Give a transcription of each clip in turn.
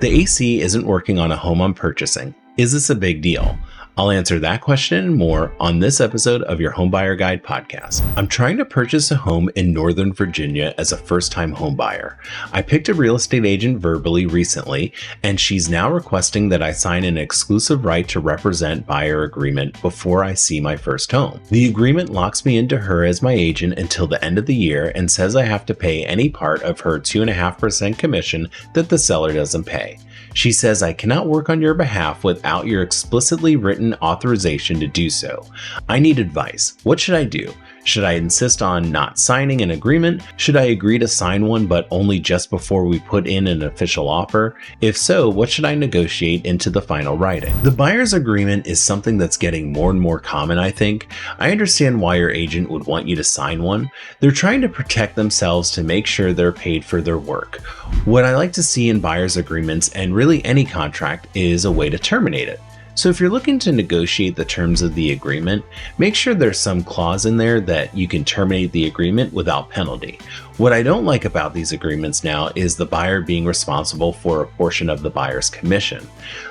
The AC isn't working on a home I'm purchasing. Is this a big deal? I'll answer that question and more on this episode of your Home Buyer Guide podcast. I'm trying to purchase a home in Northern Virginia as a first-time home buyer. I picked a real estate agent verbally recently, and she's now requesting that I sign an exclusive right to represent buyer agreement before I see my first home. The agreement locks me into her as my agent until the end of the year and says I have to pay any part of her 2.5% commission that the seller doesn't pay. She says I cannot work on your behalf without your explicitly written authorization to do so. I need advice. What should I do? Should I insist on not signing an agreement? Should I agree to sign one but only just before we put in an official offer? If so, what should I negotiate into the final writing? The buyer's agreement is something that's getting more and more common, I think. I understand why your agent would want you to sign one. They're trying to protect themselves to make sure they're paid for their work. What I like to see in buyer's agreements, and really any contract, is a way to terminate it. So if you're looking to negotiate the terms of the agreement, make sure there's some clause in there that you can terminate the agreement without penalty. What I don't like about these agreements now is the buyer being responsible for a portion of the buyer's commission.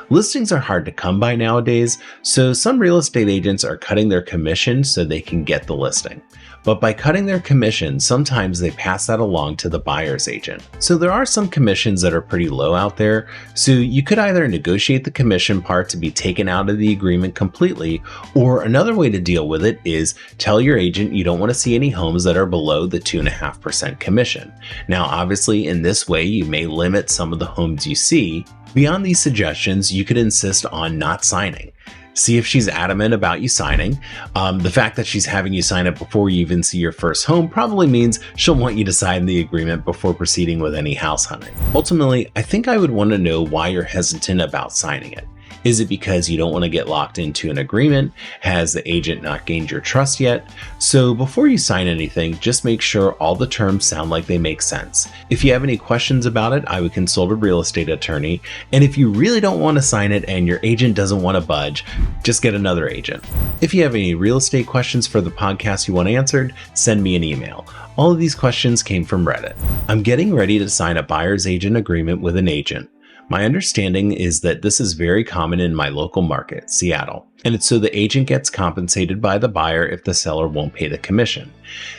Listings are hard to come by nowadays, so some real estate agents are cutting their commission so they can get the listing. But by cutting their commission, sometimes they pass that along to the buyer's agent. So there are some commissions that are pretty low out there, so you could either negotiate the commission part to be taken out of the agreement completely, or another way to deal with it is tell your agent you don't want to see any homes that are below the 2.5% commission. Now, obviously, in this way, you may limit some of the homes you see. Beyond these suggestions, you could insist on not signing. See if she's adamant about you signing. The fact that she's having you sign it before you even see your first home probably means she'll want you to sign the agreement before proceeding with any house hunting. Ultimately, I think I would want to know why you're hesitant about signing it. Is it because you don't want to get locked into an agreement? Has the agent not gained your trust yet? So before you sign anything, just make sure all the terms sound like they make sense. If you have any questions about it, I would consult a real estate attorney. And if you really don't want to sign it and your agent doesn't want to budge, just get another agent. If you have any real estate questions for the podcast you want answered, send me an email. All of these questions came from Reddit. I'm getting ready to sign a buyer's agent agreement with an agent. My understanding is that this is very common in my local market, Seattle, and it's so the agent gets compensated by the buyer if the seller won't pay the commission.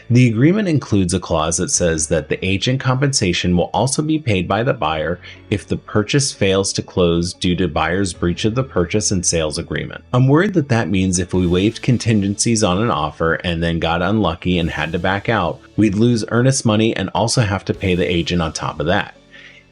The agreement includes a clause that says that the agent compensation will also be paid by the buyer if the purchase fails to close due to buyer's breach of the purchase and sales agreement. I'm worried that that means if we waived contingencies on an offer and then got unlucky and had to back out, we'd lose earnest money and also have to pay the agent on top of that.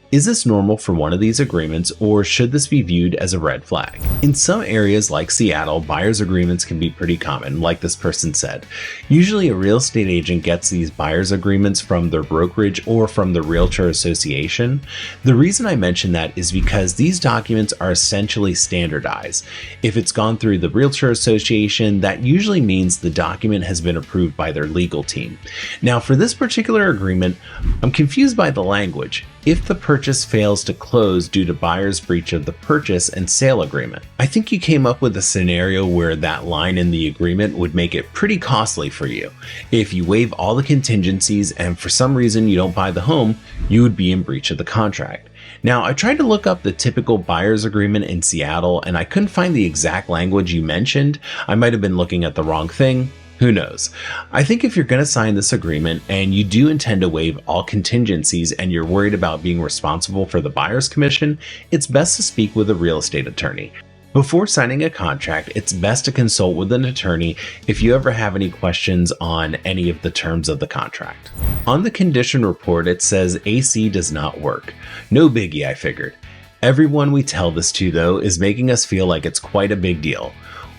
Is this normal for one of these agreements, or should this be viewed as a red flag? In some areas like Seattle, buyer's agreements can be pretty common, like this person said. Usually a real estate agent gets these buyer's agreements from their brokerage or from the Realtor Association. The reason I mention that is because these documents are essentially standardized. If it's gone through the Realtor Association, that usually means the document has been approved by their legal team. Now, for this particular agreement, I'm confused by the language. If the purchase fails to close due to buyer's breach of the purchase and sale agreement. I think you came up with a scenario where that line in the agreement would make it pretty costly for you. If you waive all the contingencies and for some reason you don't buy the home, you would be in breach of the contract. Now, I tried to look up the typical buyer's agreement in Seattle and I couldn't find the exact language you mentioned. I might have been looking at the wrong thing. Who knows? I think if you're going to sign this agreement and you do intend to waive all contingencies and you're worried about being responsible for the buyer's commission, it's best to speak with a real estate attorney. Before signing a contract, it's best to consult with an attorney if you ever have any questions on any of the terms of the contract. On the condition report, it says AC does not work. No biggie, I figured. Everyone we tell this to, though, is making us feel like it's quite a big deal.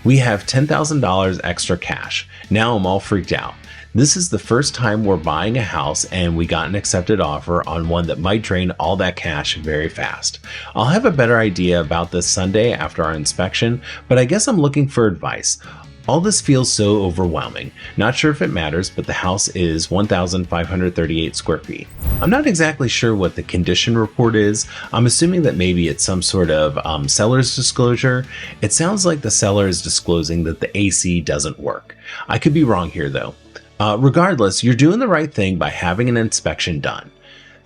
We have $10,000 extra cash. Now I'm all freaked out. This is the first time we're buying a house and we got an accepted offer on one that might drain all that cash very fast. I'll have a better idea about this Sunday after our inspection, but I guess I'm looking for advice. All this feels so overwhelming. Not sure if it matters, but the house is 1,538 square feet. I'm not exactly sure what the condition report is. I'm assuming that maybe it's some sort of seller's disclosure. It sounds like the seller is disclosing that the AC doesn't work. I could be wrong here though. Regardless, you're doing the right thing by having an inspection done.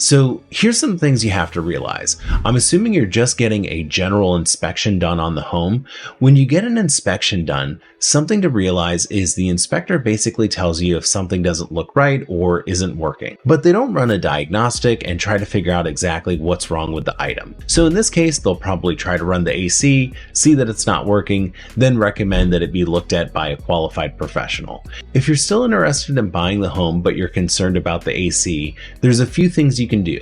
So here's some things you have to realize. I'm assuming you're just getting a general inspection done on the home. When you get an inspection done, something to realize is the inspector basically tells you if something doesn't look right or isn't working. But they don't run a diagnostic and try to figure out exactly what's wrong with the item. So in this case, they'll probably try to run the AC, see that it's not working, then recommend that it be looked at by a qualified professional. If you're still interested in buying the home but you're concerned about the AC, there's a few things you can do.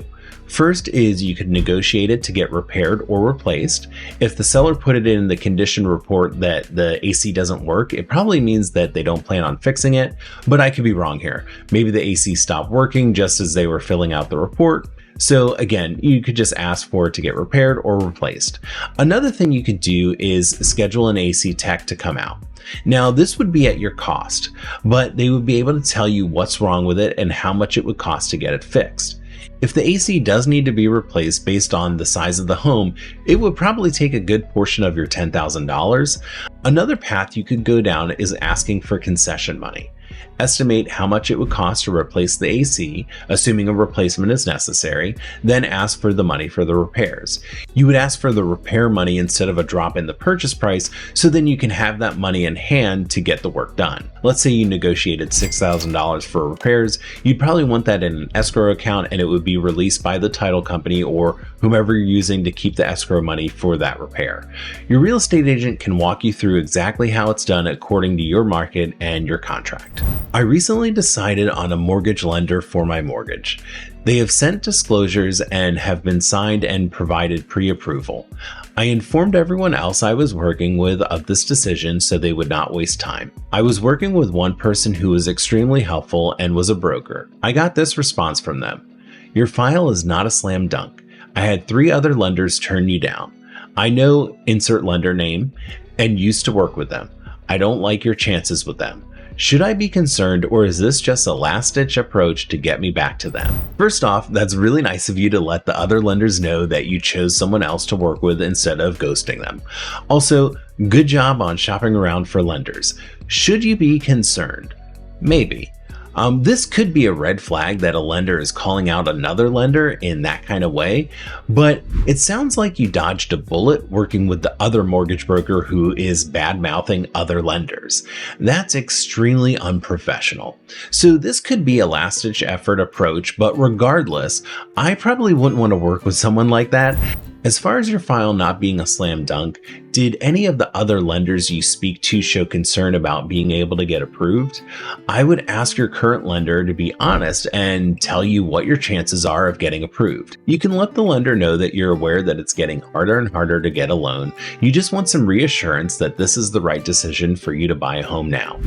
First is you could negotiate it to get repaired or replaced. If the seller put it in the condition report that the AC doesn't work, it probably means that they don't plan on fixing it, but I could be wrong here. Maybe the AC stopped working just as they were filling out the report. So again, you could just ask for it to get repaired or replaced. Another thing you could do is schedule an AC tech to come out. Now, this would be at your cost, but they would be able to tell you what's wrong with it and how much it would cost to get it fixed. If the AC does need to be replaced based on the size of the home, it would probably take a good portion of your $10,000. Another path you could go down is asking for concession money. Estimate how much it would cost to replace the AC, assuming a replacement is necessary, then ask for the money for the repairs. You would ask for the repair money instead of a drop in the purchase price, so then you can have that money in hand to get the work done. Let's say you negotiated $6,000 for repairs, you'd probably want that in an escrow account and it would be released by the title company or whomever you're using to keep the escrow money for that repair. Your real estate agent can walk you through exactly how it's done according to your market and your contract. I recently decided on a mortgage lender for my mortgage. They have sent disclosures and have been signed and provided pre-approval. I informed everyone else I was working with of this decision so they would not waste time. I was working with one person who was extremely helpful and was a broker. I got this response from them: "Your file is not a slam dunk. I had 3 other lenders turn you down. I know insert lender name and used to work with them. I don't like your chances with them. Should I be concerned, or is this just a last-ditch approach to get me back to them?" First off, that's really nice of you to let the other lenders know that you chose someone else to work with instead of ghosting them. Also, good job on shopping around for lenders. Should you be concerned? Maybe. This could be a red flag that a lender is calling out another lender in that kind of way, but it sounds like you dodged a bullet working with the other mortgage broker who is bad-mouthing other lenders. That's extremely unprofessional. So this could be a last-ditch effort approach, but regardless, I probably wouldn't want to work with someone like that. As far as your file not being a slam dunk, did any of the other lenders you speak to show concern about being able to get approved? I would ask your current lender to be honest and tell you what your chances are of getting approved. You can let the lender know that you're aware that it's getting harder and harder to get a loan. You just want some reassurance that this is the right decision for you to buy a home now.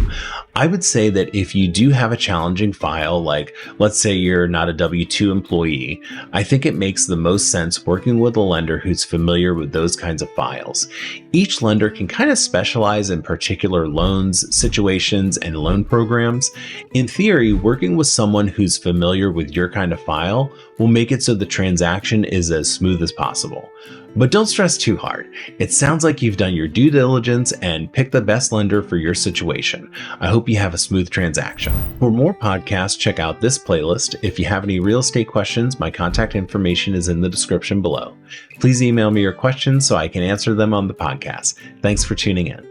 I would say that if you do have a challenging file, like let's say you're not a W-2 employee, I think it makes the most sense working with a lender who's familiar with those kinds of files. Each lender can kind of specialize in particular loans, situations, and loan programs. In theory, working with someone who's familiar with your kind of file will make it so the transaction is as smooth as possible. But don't stress too hard. It sounds like you've done your due diligence and picked the best lender for your situation. I hope you have a smooth transaction. For more podcasts, check out this playlist. If you have any real estate questions, my contact information is in the description below. Please email me your questions so I can answer them on the podcast. Thanks for tuning in.